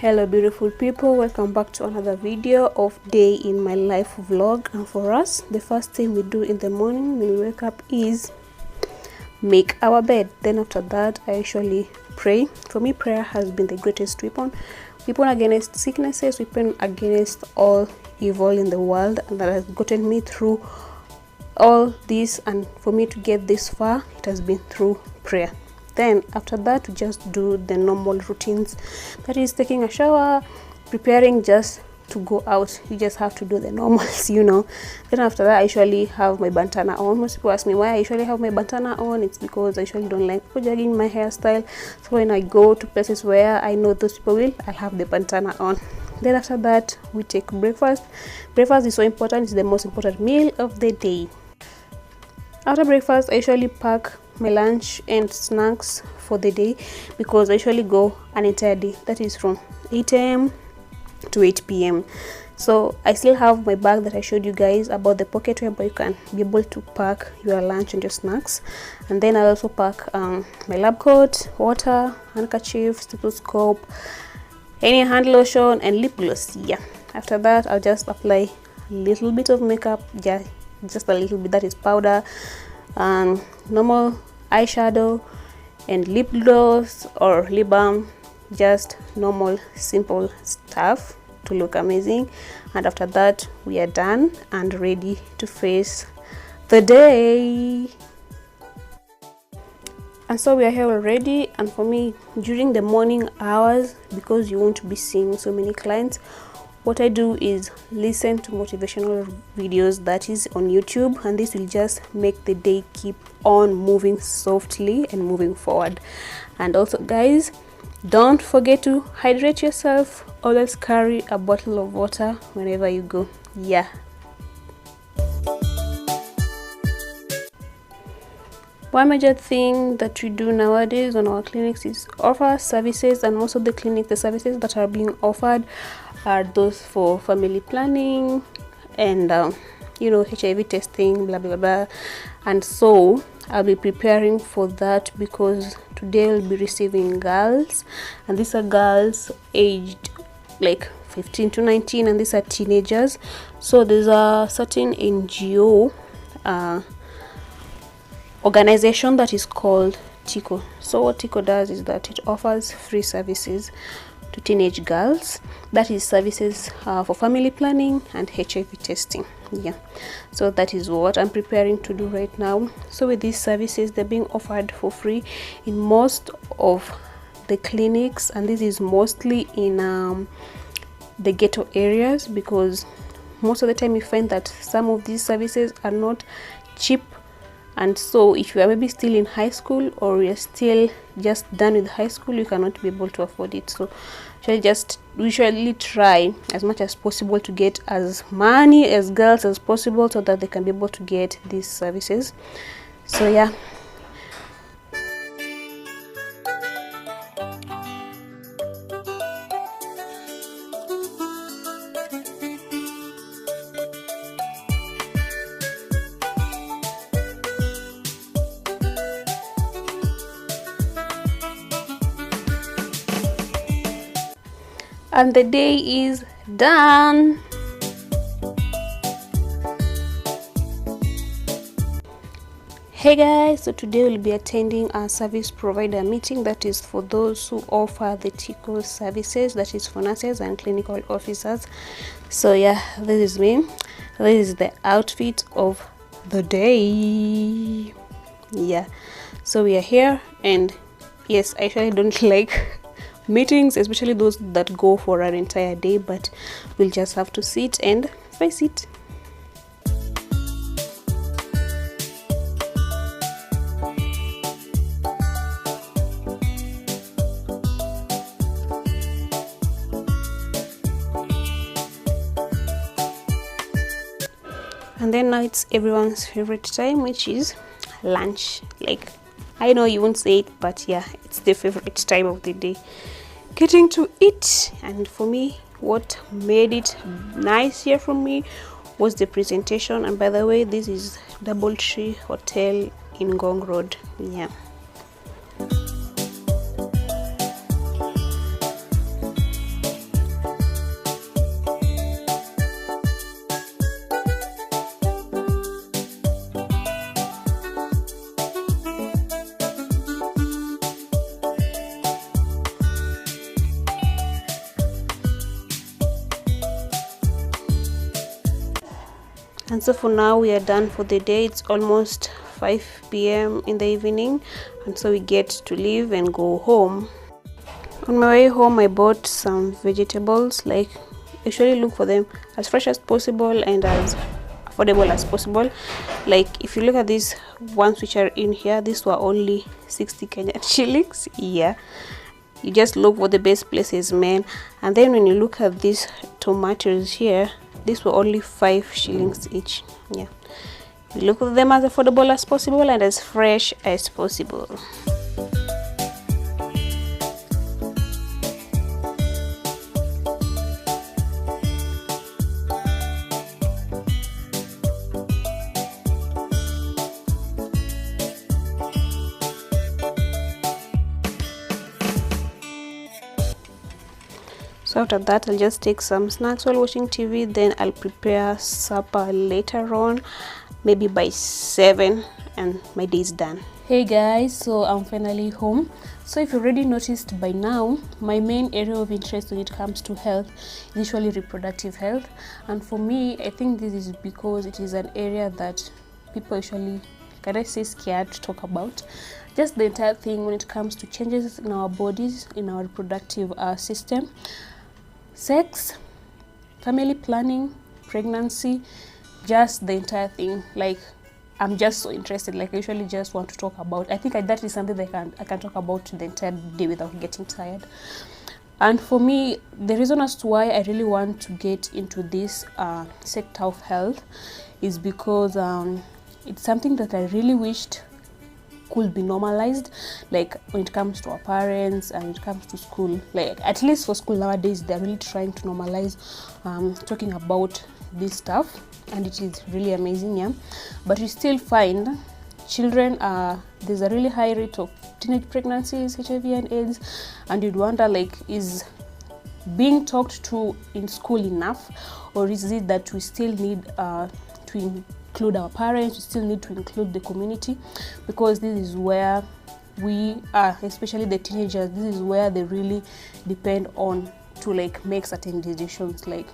Hello beautiful people, welcome back to another video of day in my life vlog. And for us, the first thing we do in the morning when we wake up is make our bed. Then after that, I usually pray. For me, prayer has been the greatest weapon against sicknesses, weapon against all evil in the world, and that has gotten me through all this. And for me to get this far, it has been through prayer. Then after that, we just do the normal routines, that is taking a shower, preparing just to go out. You just have to do the normals, you know. Then after that, I usually have my bandana on. Most people ask me why I usually have my bandana on. It's because I usually don't like people judging my hairstyle, so when I go to places where I know those people will, I'll have the bandana on. Then after that, we take breakfast. Breakfast is so important. It's the most important meal of the day. After breakfast, I usually pack my lunch and snacks for the day, because I usually go an entire day, that is from 8 a.m. to 8 p.m. So I still have my bag that I showed you guys about, the pocket whereby you can be able to pack your lunch and your snacks. And then I also pack my lab coat, water, handkerchief, stethoscope, any hand lotion and lip gloss. Yeah, after that I'll just apply a little bit of makeup, just a little bit, that is powder, normal eyeshadow and lip gloss or lip balm, just normal simple stuff to look amazing. And after that, we are done and ready to face the day. And so we are here already. And for me, during the morning hours, because you won't be seeing so many clients, what I do is listen to motivational videos that is on YouTube, and this will just make the day keep on moving softly and moving forward. And also guys, don't forget to hydrate yourself. Always carry a bottle of water whenever you go. Yeah. One major thing that we do nowadays on our clinics is offer services, and most of the clinics, the services that are being offered are those for family planning and you know, HIV testing, blah blah blah. And so I'll be preparing for that, because today I'll be receiving girls, and these are girls aged like 15 to 19, and these are teenagers. So there's a certain NGO organization that is called TICO. So what TICO does is that it offers free services to teenage girls, that is services for family planning and HIV testing. Yeah, so that is what I'm preparing to do right now. So with these services, they're being offered for free in most of the clinics, and this is mostly in the ghetto areas, because most of the time you find that some of these services are not cheap. And so if you are maybe still in high school, or you're still just done with high school, you cannot be able to afford it. So we usually try as much as possible to get as many as girls as possible, so that they can be able to get these services. So yeah. And the day is done. Hey guys, so today we'll be attending a service provider meeting, that is for those who offer the TICO services, that is for nurses and clinical officers. So yeah, this is me. This is the outfit of the day. Yeah, so we are here, and yes, I actually don't like meetings, especially those that go for an entire day, but we'll just have to sit and face it. And then now it's everyone's favorite time, which is lunch. Like, I know you won't say it, but yeah, it's the favorite time of the day, getting to eat. And for me, what made it nice here for me was the presentation. And by the way, this is Doubletree Hotel in Ngong Road. Yeah. And so for now we are done for the day. It's almost 5 p.m. in the evening, and so we get to leave and go home. On my way home, I bought some vegetables. Like, usually look for them as fresh as possible and as affordable as possible. Like, if you look at these ones which are in here, these were only 60 Kenyan shillings. Yeah, you just look for the best places, man. And then when you look at these tomatoes here, these were only 5 shillings each. Yeah, you look at them as affordable as possible and as fresh as possible. So after that, I'll just take some snacks while watching TV. Then I'll prepare supper later on, maybe by 7, and my day is done. Hey guys, so I'm finally home. So if you already noticed by now, my main area of interest when it comes to health is usually reproductive health. And for me, I think this is because it is an area that people usually, can I say, scared to talk about. Just the entire thing when it comes to changes in our bodies, in our reproductive system. Sex, family planning, pregnancy, just the entire thing. Like, I'm just so interested. Like, I usually just want to talk about. I think that is something that I can talk about the entire day without getting tired. And for me, the reason as to why I really want to get into this sector of health is because it's something that I really wished could be normalized, like when it comes to our parents and when it comes to school. Like, at least for school nowadays, they're really trying to normalize talking about this stuff, and it is really amazing. Yeah, but you still find children, there's a really high rate of teenage pregnancies, HIV and AIDS, and you'd wonder, like, is being talked to in school enough, or is it that we still need to include our parents, we still need to include the community, because this is where we are, especially the teenagers, this is where they really depend on to like make certain decisions. Like,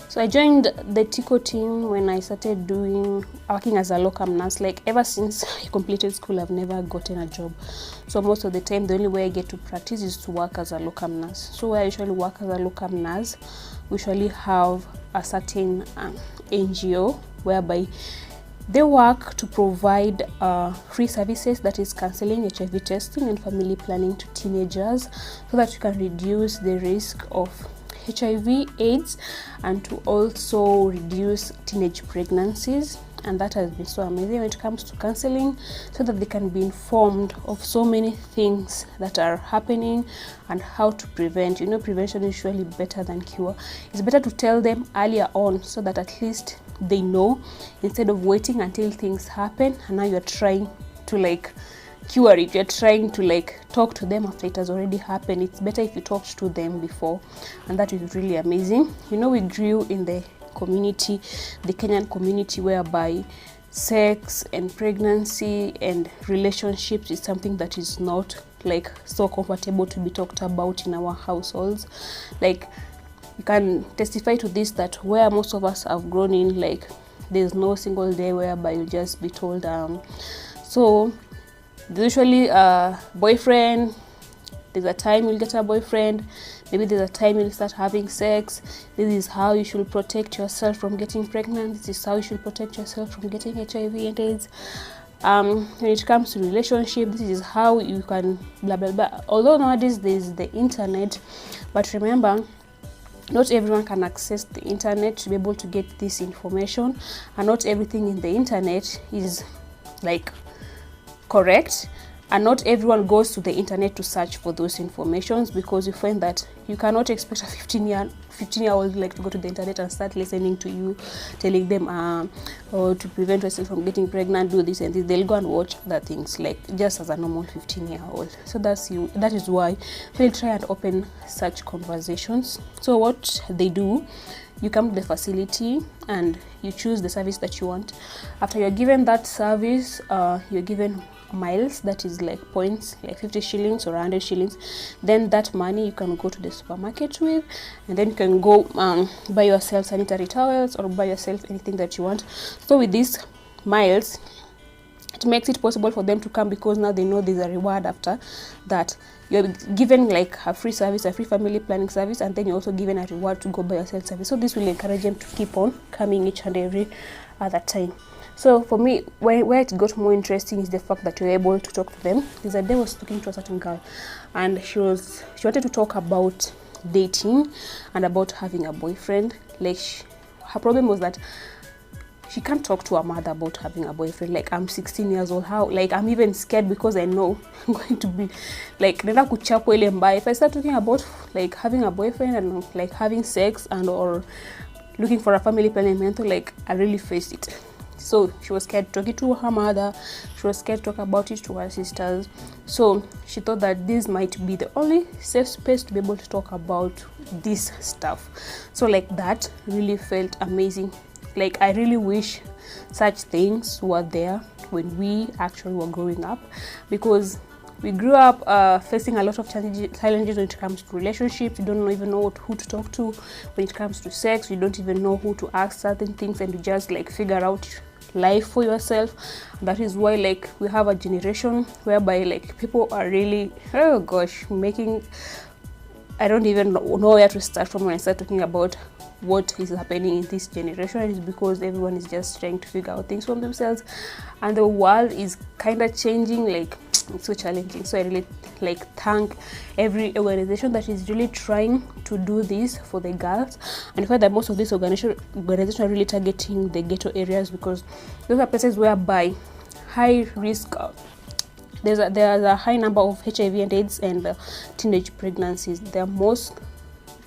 so I joined the TICO team when I started working as a locum nurse. Like, ever since I completed school, I've never gotten a job. So most of the time, the only way I get to practice is to work as a locum nurse. So where I usually work as a locum nurse, we usually have a certain NGO whereby they work to provide free services, that is counseling, HIV testing and family planning to teenagers, so that you can reduce the risk of HIV, AIDS, and to also reduce teenage pregnancies. And that has been so amazing when it comes to counseling, so that they can be informed of so many things that are happening and how to prevent. You know, prevention is usually better than cure. It's better to tell them earlier on, so that at least they know, instead of waiting until things happen and now you're trying to like cure it. You're trying to like talk to them after it has already happened. It's better if you talked to them before, and that is really amazing. You know, we grew in the community, the Kenyan community, whereby sex and pregnancy and relationships is something that is not like so comfortable to be talked about in our households. Like, you can testify to this, that where most of us have grown in, like, there's no single day whereby you'll just be told so there's usually a boyfriend, there's a time you'll get a boyfriend, maybe there's a time you'll start having sex, this is how you should protect yourself from getting pregnant, this is how you should protect yourself from getting HIV and AIDS. When it comes to relationship, this is how you can blah blah blah. Although nowadays there's the internet, but remember, not everyone can access the internet to be able to get this information, and not everything in the internet is like correct, and not everyone goes to the internet to search for those informations, because you find that you cannot expect a 15-year-old like to go to the internet and start listening to you telling them or to prevent yourself from getting pregnant, do this and this. They'll go and watch other things, like just as a normal 15-year-old. So that is why they'll try and open such conversations. So what they do, you come to the facility and you choose the service that you want. After you're given that service, you're given miles, that is like points, like 50 shillings or 100 shillings. Then that money you can go to the supermarket with, and then you can go buy yourself sanitary towels or buy yourself anything that you want. So with these miles, it makes it possible for them to come, because now they know there's a reward after that. You're given like a free service, a free family planning service, and then you're also given a reward to go buy yourself service. So this will encourage them to keep on coming each and every other time. So for me, where it got more interesting is the fact that you're able to talk to them. There's a day I was talking to a certain girl, and she wanted to talk about dating and about having a boyfriend. Like her problem was that she can't talk to her mother about having a boyfriend. Like, I'm 16 years old. How? Like, I'm even scared, because I know I'm going to be like, if I start talking about like having a boyfriend and like having sex and or looking for a family planning mentor, like I really faced it. So she was scared talking to her mother. She was scared to talk about it to her sisters. So she thought that this might be the only safe space to be able to talk about this stuff. So like that really felt amazing. Like, I really wish such things were there when we actually were growing up, because we grew up facing a lot of challenges when it comes to relationships. You don't even know who to talk to when it comes to sex. You don't even know who to ask certain things, and you just like figure out life for yourself. That is why like we have a generation whereby like people are really, oh gosh, making, I don't even know where to start from when I start talking about what is happening in this generation. It is because everyone is just trying to figure out things from themselves, and the world is kind of changing. Like, it's so challenging. So I really like thank every organization that is really trying to do this for the girls. And I find that most of these organizations are really targeting the ghetto areas, because those are places whereby high risk there's a high number of HIV and AIDS and teenage pregnancies. They're mostly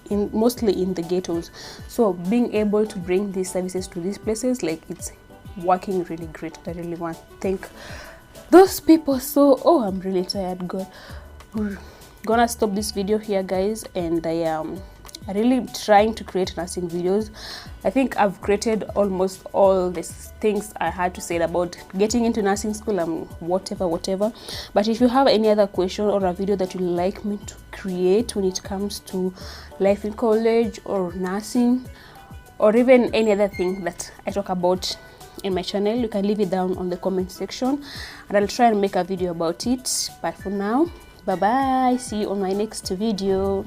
in the ghettos. So being able to bring these services to these places, like, it's working really great. I really want to thank those people. So I'm really tired. God, we're gonna stop this video here, guys, and I am really trying to create nursing videos. I think I've created almost all these things I had to say about getting into nursing school and whatever. But if you have any other question or a video that you'd like me to create when it comes to life in college or nursing, or even any other thing that I talk about in my channel, you can leave it down on the comment section, and I'll try and make a video about it. But for now, bye bye, see you on my next video.